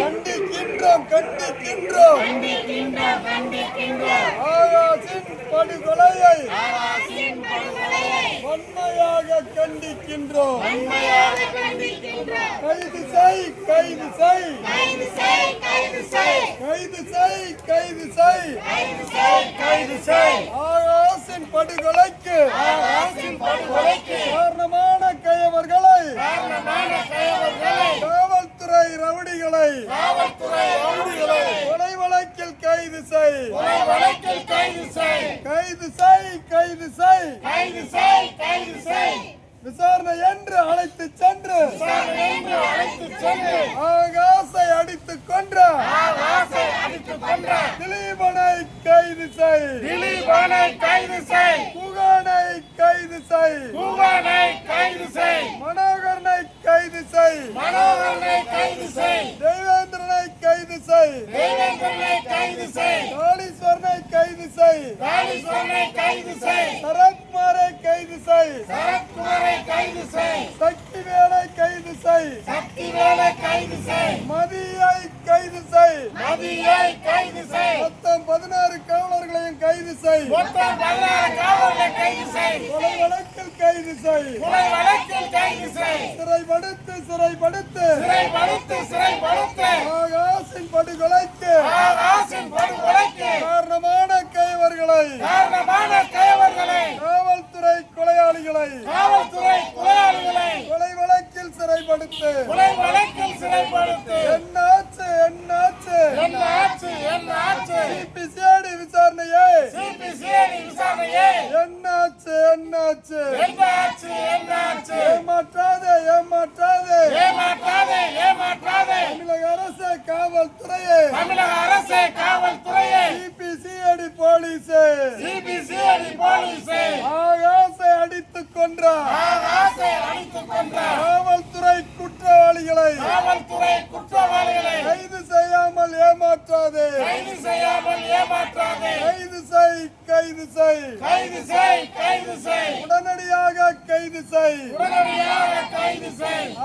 கண்டிக்கின்றோம் ஆகாஷின் படுகொலையை வன்மையாக கண்டிக்கின்றோம். கைது செய் ஆகாஷின் படுகொலைக்கு காரணமான கயவர்களை காவல்துறை ரவுடிகளை கொலை வழக்கில் கைது செய். விசாரணை என்று அழைத்து சென்று ஆகாசை அடித்துக் கொன்ற திலீபனை கைது செய். குகனை கைது செய். மனோகரனை கைது செய். தேவேந்திரனை கைது செய். காளீஸ்வரனை கைது செய். சரத்குமாரை கைது செய். சக்திவேலை கைது செய். மதியை கைது செய். மொத்தம் 16 காவலர்களையும் கைது செய். கொலை வழக்கில் கைது செய். சிறைப்படுத்து ஆகாஷின் படுகொலைக்கு காரணமான கயவர்களை காவல்துறை கொலையாளிகளை கொலை வழக்கில் சிறைப்படுத்து. என்னாச்சு சிபிசிஐடி விசாரணையே என்னாச்சு ஏமாற்றாதே தமிழக அரசே காவல்துறையே சிபிசிஐடி போலீஸே ஆகாசை அடித்துக் கொன்றார். காவல்துறை குற்றவாளிகளை கைது செய்யாமல் ஏமாற்றாதே. கைது செய். உடனடியாக கைது செய்.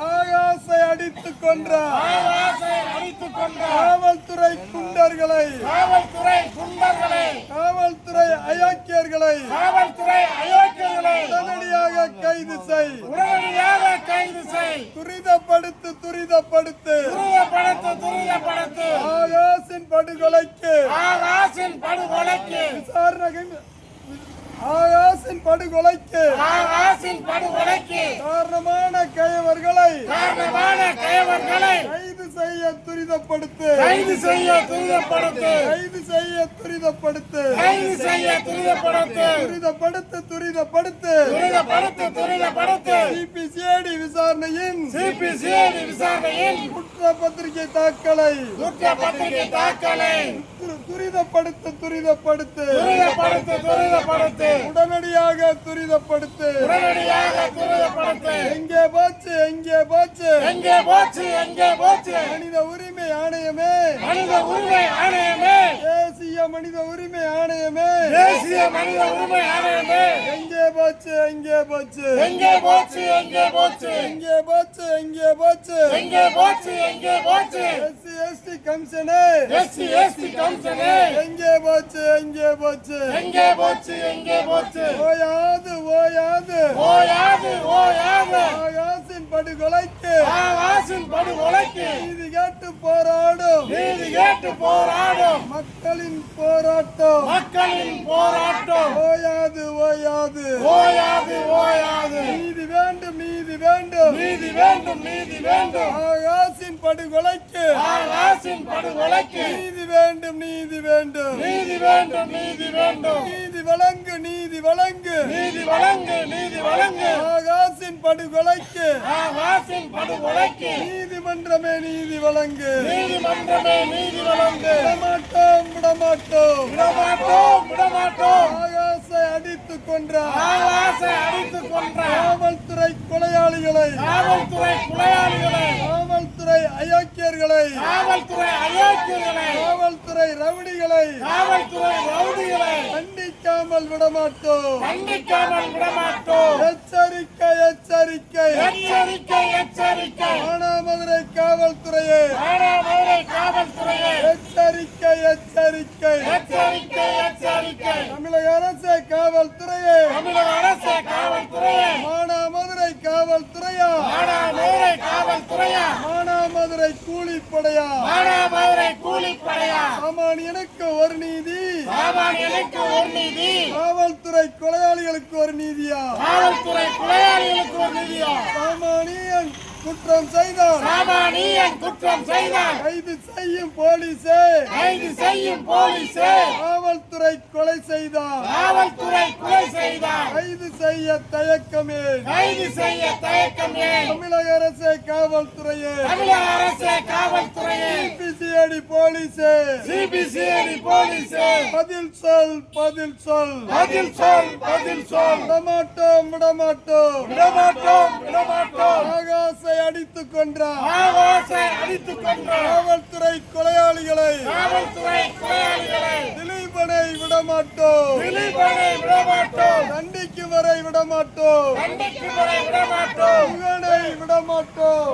ஆகாசை அடித்துக் கொன்றார். காவல்துறை குண்டர்களை காவல்துறை அயோக்கியர்களை உடனடியாக கைது செய். துரிதப்படுத்து ஆகாஷின் படுகொலைக்கு ஆகாஷின் படுகொலைக்கு காரணமான கயவர்களை கைது செய்ய துரிதப்படுத்து. சிபிசிஐடி விசாரணையின் குற்றப்பத்திரிகை தாக்கலை துரிதப்படுத்து. உடனடியாக துரிதப்படுத்து. எங்கே போச்சு மனித உரிமை ஆணையமே தேசிய மனித உரிமை ஆணையமே எங்கே போச்சு SC/ST கமிஷனே எங்கே போச்சு ஆகாஷின் படுகொலைக்கு நீதி கேட்டு போராடும் மக்களின் போராட்டம் ஓயாது. நீதி வேண்டும் ஆகாஷின் படுகொலைக்கு நீதி வேண்டும். நீதி வழங்கு ஆகாஷின் படுகொலைக்கு நீதிமன்றமே நீதி வழங்கு. விடமாட்டோம் ஆகாஷை அடித்துக் கொன்றார். காவல்துறை கொலையாளிகளை காவல்துறை அயோக்கியர்களை காவல்துறை ரவுடிகளை கண்டிக்க கண்டிக்காமல் விடமாட்டோம் கண்டிக்காமல் விடமாட்டோம். எச்சரிக்கை எச்சரிக்கை எச்சரிக்கை எச்சரிக்கை. மானாமதுரை காவல்துறையே மானாமதுரை காவல்துறையே எச்சரிக்கை எச்சரிக்கை எச்சரிக்கை எச்சரிக்கை. தமிழக அரசு காவல்துறையே தமிழக அரசு காவல்துறையே மானாமதுரை காவல்துறையா மானாமதுரை காவல்துறையா மானாமதுரை கூலிப்படையா மானாமதுரை கூலிப்படையா சாமானியனுக்கு ஒரு நீதி சாமானியனுக்கு ஒரு நீதி காவல்துறை கொலையாளிகளுக்கு ஒரு நீதியா காவல்துறை கொலையாளிகளுக்கு ஒரு நீதியா சாமானியன் குற்றம் செய்தார் சாமானியன் குற்றம் செய்தார் கைது செய்யும் போலீஸே கைது செய்யும் போலீஸே காவல்துறை கொலை செய்தார் காவல்துறை கொலை செய்தார் கைது செய்ய தயக்கமே கைது செய்ய தயக்கம் ஏன் தமிழக அரசு காவல்துறையே தமிழக அரசு காவல்துறையே சிபிசிஐடி போலீஸே சிபிசிஐடி போலீஸே பதில் சொல் பதில் சொல் பதில் சொல் பதில் சொல். விடமாட்டோம் விடமாட்டோம் விடமாட்டோம் விடமாட்டோம். ஆகாசை அடித்துக் கொன்றார் ஆகாசை அடித்துக் கொன்றார் காவல்துறை கொலையாளிகளை காவல்துறை கொலையாளிகளை திலீபனை விடமாட்டோம் திலீபனை விடமாட்டோம். தண்டிக்கும் வரை விடமாட்டோம் கண்டிக்கும் வரை விடமாட்டோம். புகனை விடமாட்டோம்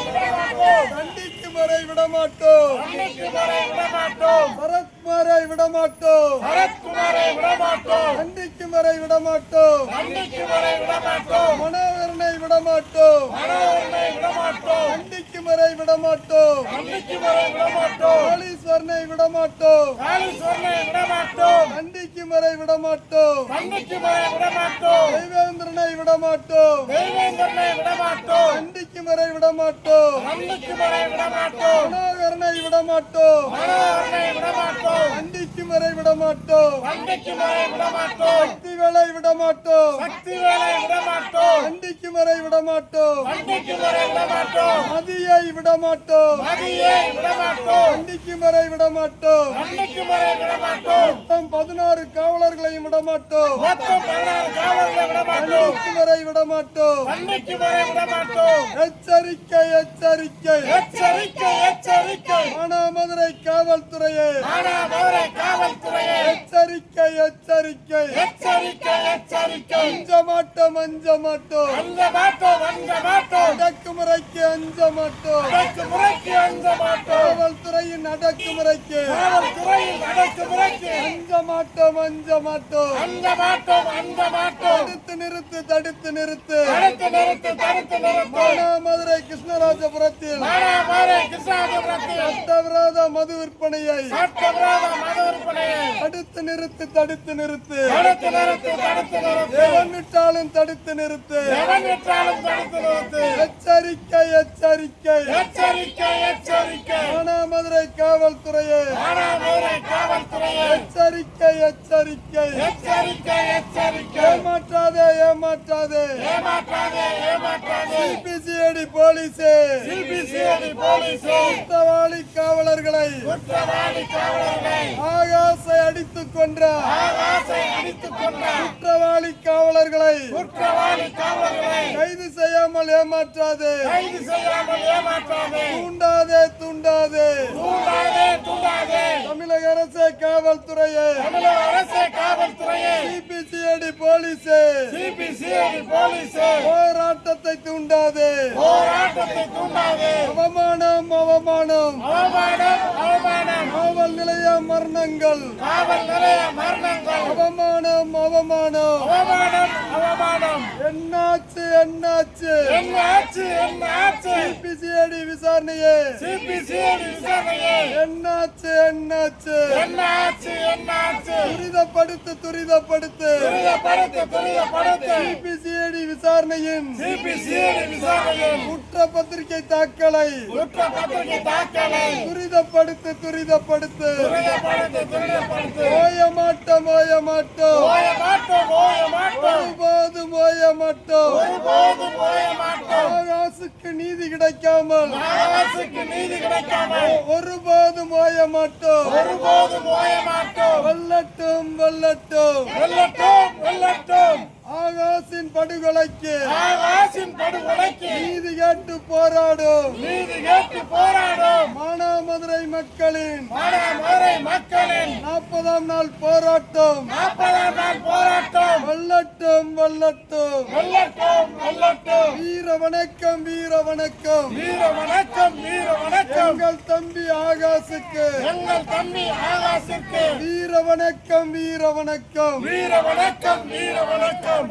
விடமாட்டோம். தண்டிக்கும் வரை விடமாட்டோம் கண்டிக்கும் வரை விடமாட்டோம். சரத்குமாரை விடமாட்டோம் சரத்குமாரை விடமாட்டோம். தண்டிக்கும் வரை விடமாட்டோம் கண்டிக்கும் வரை விடமாட்டோம். மனோகரனை விடமாட்டோம் மனோகரனை விடமாட்டோம். தண்டிக்கும் வரை விடமாட்டோம் கண்டிக்கும் வரை விடமாட்டோம். போலீஸ்வரனை விடமாட்டோம் காளீஸ்வரனை விடமாட்டோம். தண்டிக்கும் வரை விடமாட்டோம் கண்டிக்கும் வரை விடமாட்டோம். தெய்வேந்திரனை விடமாட்டோம் தெய்வேந்திரனை விடமாட்டோம். தண்டிக்கும் வரை விடமாட்டோம் கண்டிக்கும் வரை விடமாட்டோம். மனோகரனை விடமாட்டோம் மனோகரனை விடமாட்டோம். தண்டிக்கும் வரை விடமாட்டோம் கண்டிக்கும் வரை விடமாட்டோம். சக்திவேலை விடமாட்டோம் சக்திவேலை விடமாட்டோம். தண்டிக்கும் வரை விடமாட்டோம் கண்டிக்கும் வரை விடமாட்டோம். மதியை விடமாட்டோம் மதியை விடமாட்டோம். தண்டிக்கும் வரை விடமாட்டோம் கண்டிக்கும் வரை விடமாட்டோம். மொத்தம் 16 காவலர்களையும் விடமாட்டோம் மொத்தம் 16 காவலர்களை விடமாட்டோம். தண்டிக்கும் வரை விடமாட்டோம் கண்டிக்கும் வரை விடமாட்டோம். எச்சரிக்கை எச்சரிக்கை எச்சரிக்கை எச்சரிக்கை. மானாமதுரை காவல்துறையே மானாமதுரை காவல்துறையே எச்சரிக்கை எச்சரிக்கை எச்சரிக்கை எச்சரிக்கை. அஞ்ச மாட்டோம் அஞ்ச மாட்டோம் அஞ்ச மாட்டோம் அஞ்ச மாட்டோம். அடக்குமுறைக்கு அஞ்ச மாட்டோம் அடக்குமுறைக்கு அஞ்ச மாட்டோம். காவல்துறையின் அடக்குமுறைக்கு காவல்துறையின் அடக்குமுறைக்கு அஞ்ச மாட்டோம் அஞ்ச மாட்டோம் அஞ்ச மாட்டோம் அஞ்ச மாட்டோம். தடுத்து நிறுத்து தடுத்து நிறுத்து தடுத்து நிறுத்து தடுத்து நிறுத்து. மானாமதுரை கிருஷ்ணராஜபுரத்தில் மானாமதுரை கிருஷ்ணாபுரத்தில் சட்டவிரோத மது விற்பனையை சட்டவிரோத மது விற்பனையை தடுத்து நிறுத்து தடுத்து நிறுத்து தடுத்து நிறுத்து தடுத்து நிறுத்து. எவன் விட்டாலும் தடுத்து நிறுத்து எவன் விட்டாலும் தடுத்து நிறுத்து. எச்சரிக்கை எச்சரிக்கை எச்சரிக்கை எச்சரிக்கை. மானாமதுரை காவல்துறையே மானாமதுரை காவல்துறையே எச்சரிக்கை எச்சரிக்கை எச்சரிக்கை எச்சரிக்கை. ஏமாற்றாதே ஏமாற்றாதே ஏமாற்றாதே ஏமாற்றாதே. சிபிசிஐடி போலீஸே சிபிசிஐடி போலீஸே குற்றவாளி காவலர்களை குற்றவாளி காவலர்களை ஆகாசை அடித்துக் கொன்றார் ஆகாசை அடித்துக் கொண்டார். குற்றவாளி காவலர்களை குற்றவாளி காவலர்களை கைது செய்யாமல் ஏமாற்றாதே கைது செய்யாமல் ஏமாற்றாதே. தூண்டாதே தூண்டாதே தூண்டாதே தூண்டாதே. தமிழக அரசு காவல்துறையே தமிழக அரசு காவல்துறையே சிபிசிஐடி போலீஸே சிபிசிஐடி போலீஸே போராட்டத்தை தூண்டாதே போராட்டத்தை தூண்டாதே. அவமானம் அவமானம் அவமானம் அவமானம். காவல் நிலைய மரணங்கள் காவல் நிலைய மரணங்கள். அவமானம் அவமானம் அவமானம் அவமானம். என்னாச்சு என்னாச்சு என்ன ஆச்சு என்ன ஆச்சு. சிபிசிஐடி விசாரணையே சிபிசிஐடி விசாரணையே என்னாச்சு என்னாச்சு என்ன ஆச்சு என்ன ஆச்சு. துரிதப்படுத்து துரிதப்படுத்து துரிதப்படுத்து துரிதப்படுத்து. சிபிசிஐடி விசாரணையின் சிபிசிஐடி விசாரணையில் குற்றப்பத்திரிகை தாக்கலை குற்றப்பத்திரிகை தாக்கலை துரிதப்படுத்து துரிதப்படுத்து துரிதப்படுத்து துரிதப்படுத்து. ஓய மாட்டோம் ஓய மாட்டோம் ஓய மாட்டோம் ஓய மாட்டோம். ஒருபோதும் ஓய மாட்டோம் ஒருபோதும் ஓய மாட்டோம். ஆகாசுக்கு நீதி கிடைக்காமல் அரசுக்கு நீதி கிடைக்காமல் ஒருபோதும் ஓய மாட்டோம் ஒருபோதும் ஓய மாட்டோம். வெல்லட்டும் வெல்லட்டும் வெல்லட்டும் வெல்லட்டும். ஆகாசின் படுகொலைக்கு ஆகாசின் படுகொலைக்கு நீதி கேட்டு போராடும் நீதி கேட்டு போராடும் மானாமதுரை மக்களின் மானாமதுரை மக்களின் 40ஆம் நாள் போராட்டம் 40ஆம் நாள் போராட்டம் வெல்லட்டும் வெல்லட்டும் வெல்லட்டும் வெல்லட்டும். வீர வணக்கம் வீர வணக்கம் வீர வணக்கம் வீர வணக்கம். எங்கள் தம்பி ஆகாசுக்கு எங்கள் தம்பி ஆகாசிற்கு வீர வணக்கம் வீர வணக்கம் வீர வணக்கம் வீர வணக்கம்.